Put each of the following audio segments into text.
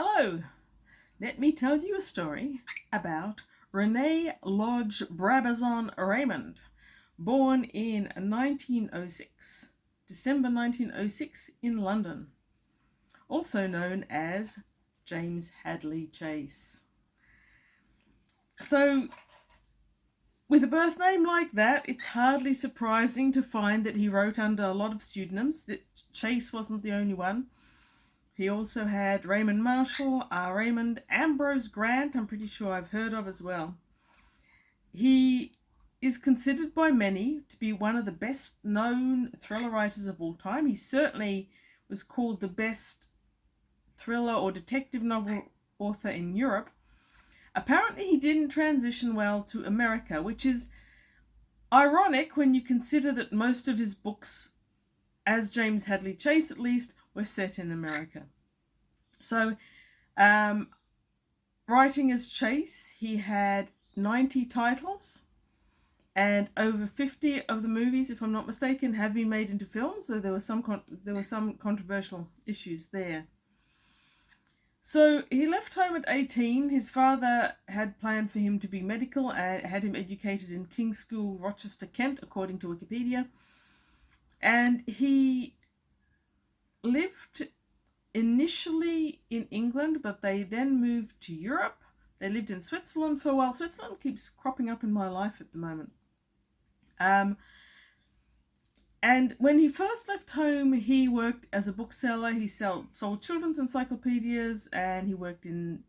Hello, let me tell you a story about Rene Lodge Brabazon Raymond, born in 1906, December 1906 in London, also known as James Hadley Chase. So, with a birth name like that, it's hardly surprising to find that he wrote under a lot of pseudonyms, that Chase wasn't the only one. He also had Raymond Marshall, R. Raymond, Ambrose Grant, I'm pretty sure I've heard of as well. He is considered by many to be one of the best known thriller writers of all time. He certainly was called the best thriller or detective novel author in Europe. Apparently he didn't transition well to America, which is ironic when you consider that most of his books, as James Hadley Chase at least, were set in America. So, writing as Chase, he had 90 titles, and over 50 of the movies, if I'm not mistaken, have been made into films. So there were some controversial issues there. So he left home at 18. His father had planned for him to be medical and had him educated in King's School, Rochester, Kent, according to Wikipedia. And he lived initially in England, but they then moved to Europe. They lived in Switzerland for a while. Switzerland keeps cropping up in my life at the moment. And when he first left home, he worked as a bookseller. He sold children's encyclopedias, and he worked in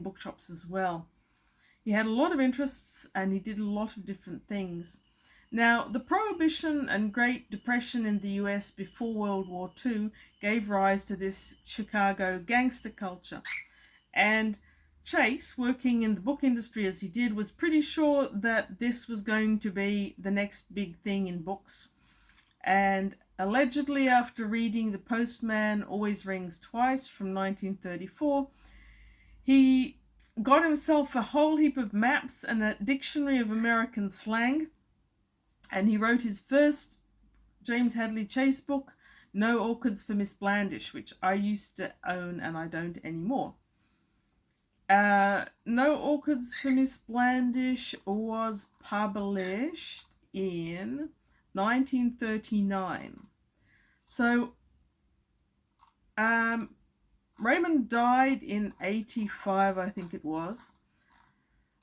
bookshops as well. He had a lot of interests, and he did a lot of different things. Now, the Prohibition and Great Depression in the US before World War II gave rise to this Chicago gangster culture. And Chase, working in the book industry as he did, was pretty sure that this was going to be the next big thing in books. And allegedly, after reading The Postman Always Rings Twice from 1934, he got himself a whole heap of maps and a dictionary of American slang. And he wrote his first James Hadley Chase book, No Orchids for Miss Blandish, which I used to own and I don't anymore. No Orchids for Miss Blandish was published in 1939. So, Raymond died in 85, I think it was.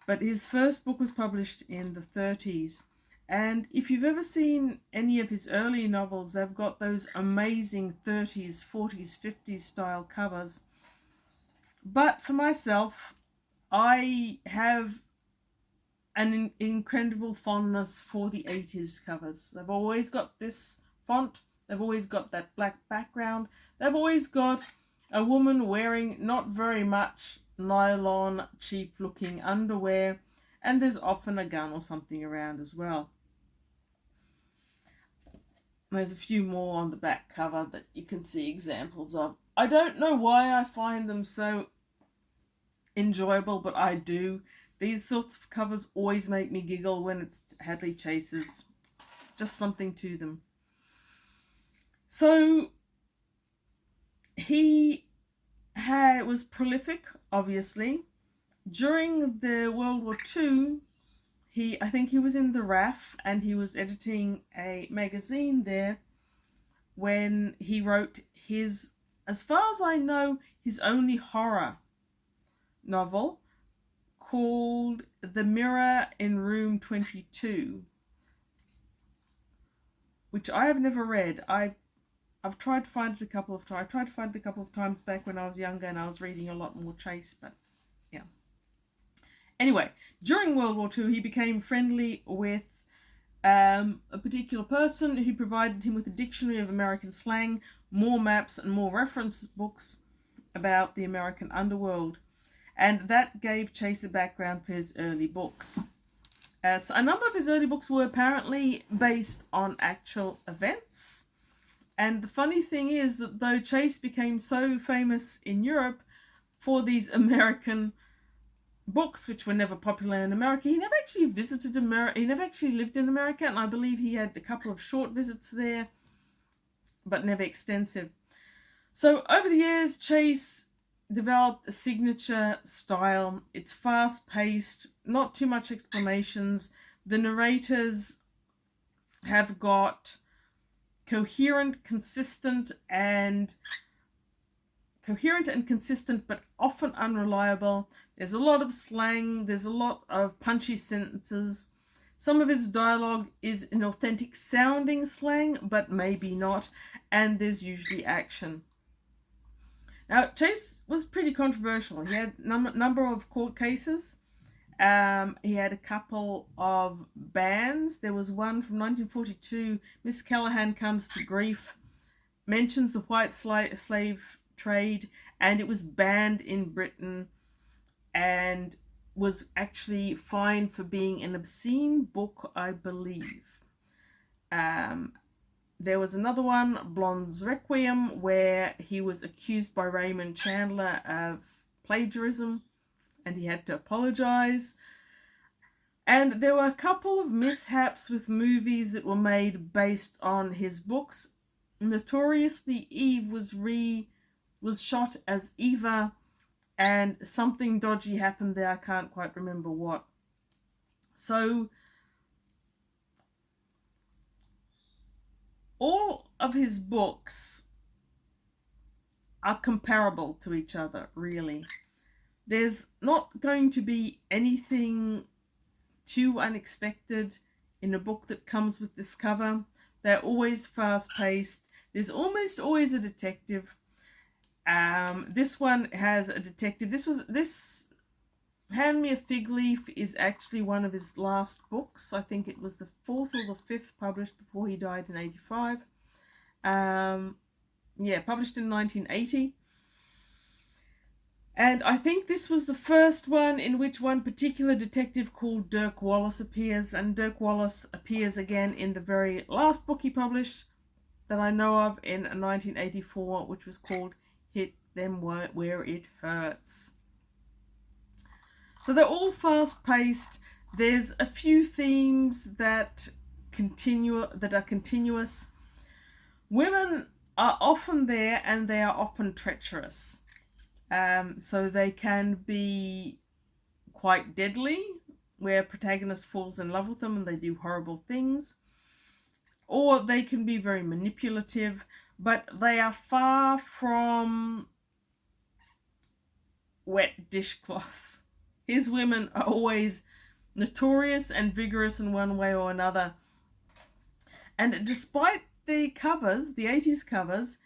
But his first book was published in the 30s. And if you've ever seen any of his early novels, they've got those amazing 30s, 40s, 50s style covers. But for myself, I have an incredible fondness for the 80s covers. They've always got this font. They've always got that black background. They've always got a woman wearing not very much nylon, cheap-looking underwear. And there's often a gun or something around as well. There's a few more on the back cover that you can see examples of. I don't know why I find them so enjoyable, but I do. These sorts of covers always make me giggle when it's Hadley Chases. Just something to them. So he was prolific, obviously. During the World War II, I think he was in the RAF, and he was editing a magazine there when he wrote his, as far as I know, his only horror novel called The Mirror in Room 22, which I have never read. I've tried to find it a couple of times. I tried to find it a couple of times back when I was younger and I was reading a lot more Chase, but yeah. Anyway, during World War II, he became friendly with a particular person who provided him with a dictionary of American slang, more maps, and more reference books about the American underworld. And that gave Chase the background for his early books. So a number of his early books were apparently based on actual events. And the funny thing is that though Chase became so famous in Europe for these American books, which were never popular in America, he never actually visited America. He never actually lived in America, and I believe he had a couple of short visits there, but never extensive. So over the years, Chase developed a signature style. It's fast paced, not too much explanations. The narrators have got coherent, and consistent, but often unreliable. There's a lot of slang, there's a lot of punchy sentences. Some of his dialogue is an authentic sounding slang, but maybe not, and there's usually action. Now, Chase was pretty controversial. He had a number of court cases. He had a couple of bans. There was one from 1942, Miss Callahan Comes to Grief, mentions the white slave trade, and it was banned in Britain and was actually fined for being an obscene book, I believe. There was another one, Blonde's Requiem, where he was accused by Raymond Chandler of plagiarism and he had to apologize. And there were a couple of mishaps with movies that were made based on his books. Notoriously, Eve was shot as Eva, and something dodgy happened there. I can't quite remember what. So all of his books are comparable to each other, really. There's not going to be anything too unexpected in a book that comes with this cover. They're always fast-paced. There's almost always a detective. This one has a detective. This Hand Me a Fig Leaf is actually one of his last books. I think it was the 4th or the 5th published before he died in 85. Published in 1980. And I think this was the first one in which one particular detective called Dirk Wallace appears. And Dirk Wallace appears again in the very last book he published that I know of in 1984, which was called Hit Them Where It Hurts. So they're all fast-paced. There's a few themes that are continuous. Women are often there, and they are often treacherous. So they can be quite deadly, where protagonist falls in love with them and they do horrible things. Or they can be very manipulative, but they are far from wet dishcloths. His women are always notorious and vigorous in one way or another. And despite the covers, the 80s covers,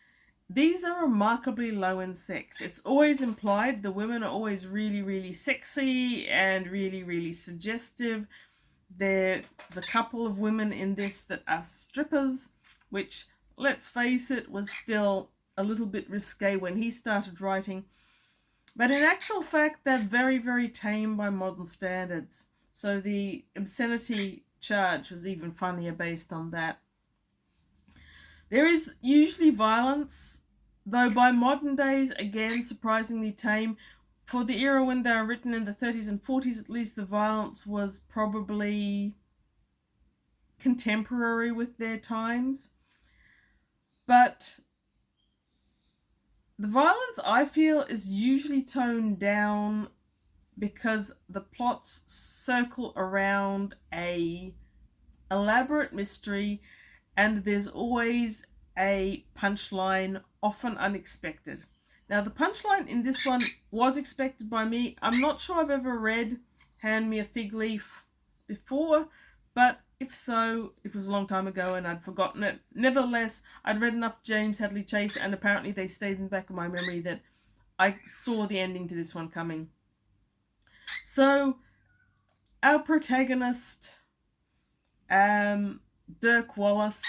these are remarkably low in sex. It's always implied. The women are always really, really sexy and really, really suggestive. There's a couple of women in this that are strippers, which, let's face it, was still a little bit risque when he started writing. But in actual fact, they're very, very tame by modern standards. So the obscenity charge was even funnier based on that. There is usually violence, though by modern days, again, surprisingly tame. For the era when they were written in the 30s and 40s, at least, the violence was probably contemporary with their times. But the violence, I feel, is usually toned down because the plots circle around a elaborate mystery, and there's always a punchline, often unexpected. Now, the punchline in this one was expected by me. I'm not sure I've ever read Hand Me a Fig Leaf before, but if so, it was a long time ago and I'd forgotten it. Nevertheless, I'd read enough James Hadley Chase, and apparently they stayed in the back of my memory that I saw the ending to this one coming. So, our protagonist, Dirk Wallace,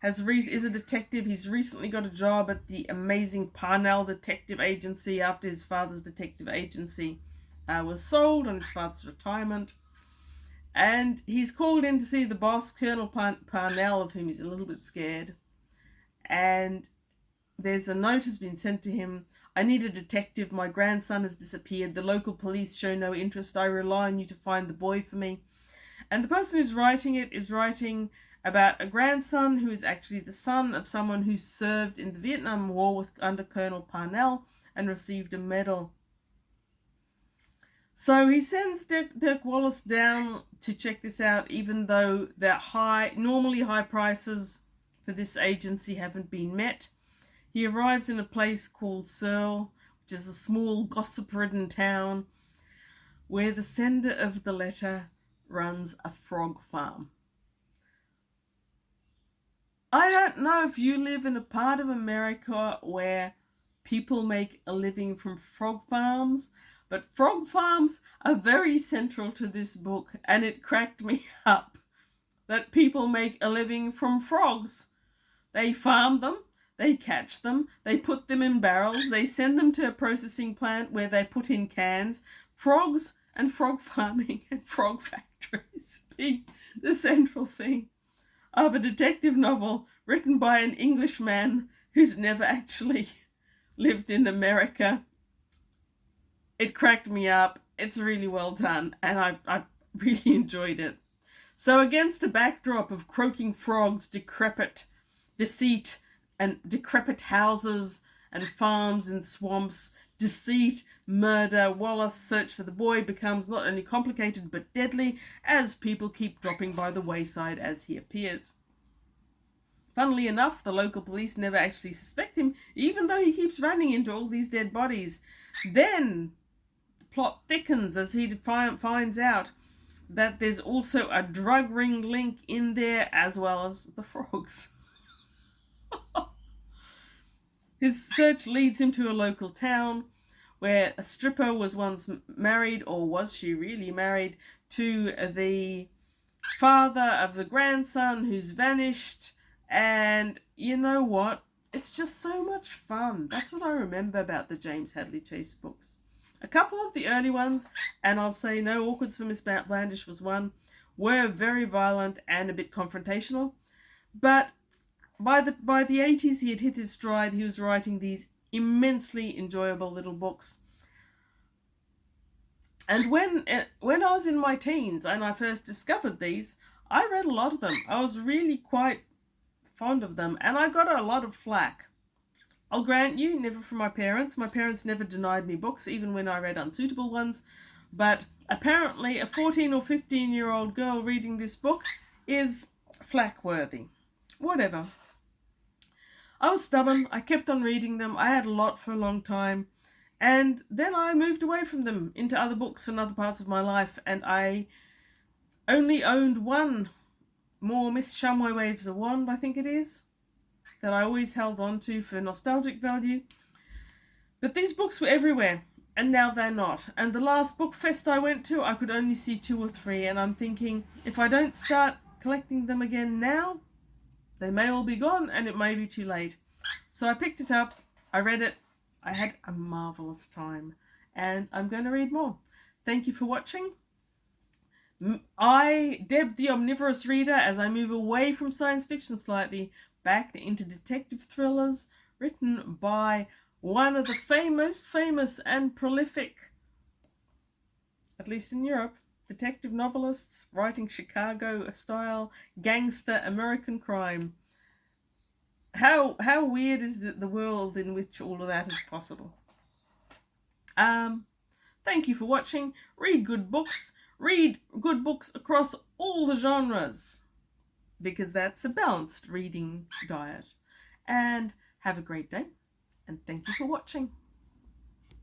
is a detective. He's recently got a job at the amazing Parnell Detective Agency after his father's detective agency was sold on his father's retirement. And he's called in to see the boss, Colonel Parnell, of whom he's a little bit scared. And there's a note has been sent to him. I need a detective. My grandson has disappeared. The local police show no interest. I rely on you to find the boy for me. And the person who's writing it is writing about a grandson who is actually the son of someone who served in the Vietnam War under Colonel Parnell, and received a medal. So he sends Dirk Wallace down to check this out, even though the normally high prices for this agency haven't been met. He arrives in a place called Searle, which is a small gossip-ridden town, where the sender of the letter runs a frog farm. I don't know if you live in a part of America where people make a living from frog farms, but frog farms are very central to this book, and it cracked me up that people make a living from frogs. They farm them, they catch them, they put them in barrels, they send them to a processing plant where they put in cans. Frogs and frog farming and frog factories being the central thing of a detective novel written by an Englishman who's never actually lived in America. It cracked me up. It's really well done, and I really enjoyed it. So against a backdrop of croaking frogs, decrepit deceit, and decrepit houses and farms and swamps, deceit, murder, Wallace's search for the boy becomes not only complicated but deadly as people keep dropping by the wayside as he appears. Funnily enough, the local police never actually suspect him, even though he keeps running into all these dead bodies. Then the plot thickens as he finds out that there's also a drug ring link in there, as well as the frogs. His search leads him to a local town where a stripper was once married, or was she really married, to the father of the grandson who's vanished. And you know what? It's just so much fun. That's what I remember about the James Hadley Chase books. A couple of the early ones, and I'll say No Orchids for Miss Blandish was one, were very violent and a bit confrontational. But by the 80s, he had hit his stride. He was writing these immensely enjoyable little books. And when I was in my teens and I first discovered these, I read a lot of them. I was really quite fond of them, and I got a lot of flack. I'll grant you, never from my parents. My parents never denied me books, even when I read unsuitable ones. But apparently a 14 or 15-year-old girl reading this book is flack-worthy. Whatever. I was stubborn. I kept on reading them. I had a lot for a long time. And then I moved away from them into other books and other parts of my life. And I only owned one more Miss Shumway Waves a Wand, I think it is, that I always held on to for nostalgic value. But these books were everywhere, and now they're not. And the last book fest I went to, I could only see 2 or 3, and I'm thinking, if I don't start collecting them again now, they may all be gone, and it may be too late. So I picked it up, I read it, I had a marvellous time, and I'm going to read more. Thank you for watching. Deb the Omnivorous Reader, as I move away from science fiction slightly, back into detective thrillers written by one of the most famous and prolific, at least in Europe, detective novelists writing Chicago-style gangster American crime. How weird is the world in which all of that is possible? Thank you for watching. Read good books. Read good books across all the genres, because that's a balanced reading diet. And have a great day, and thank you for watching.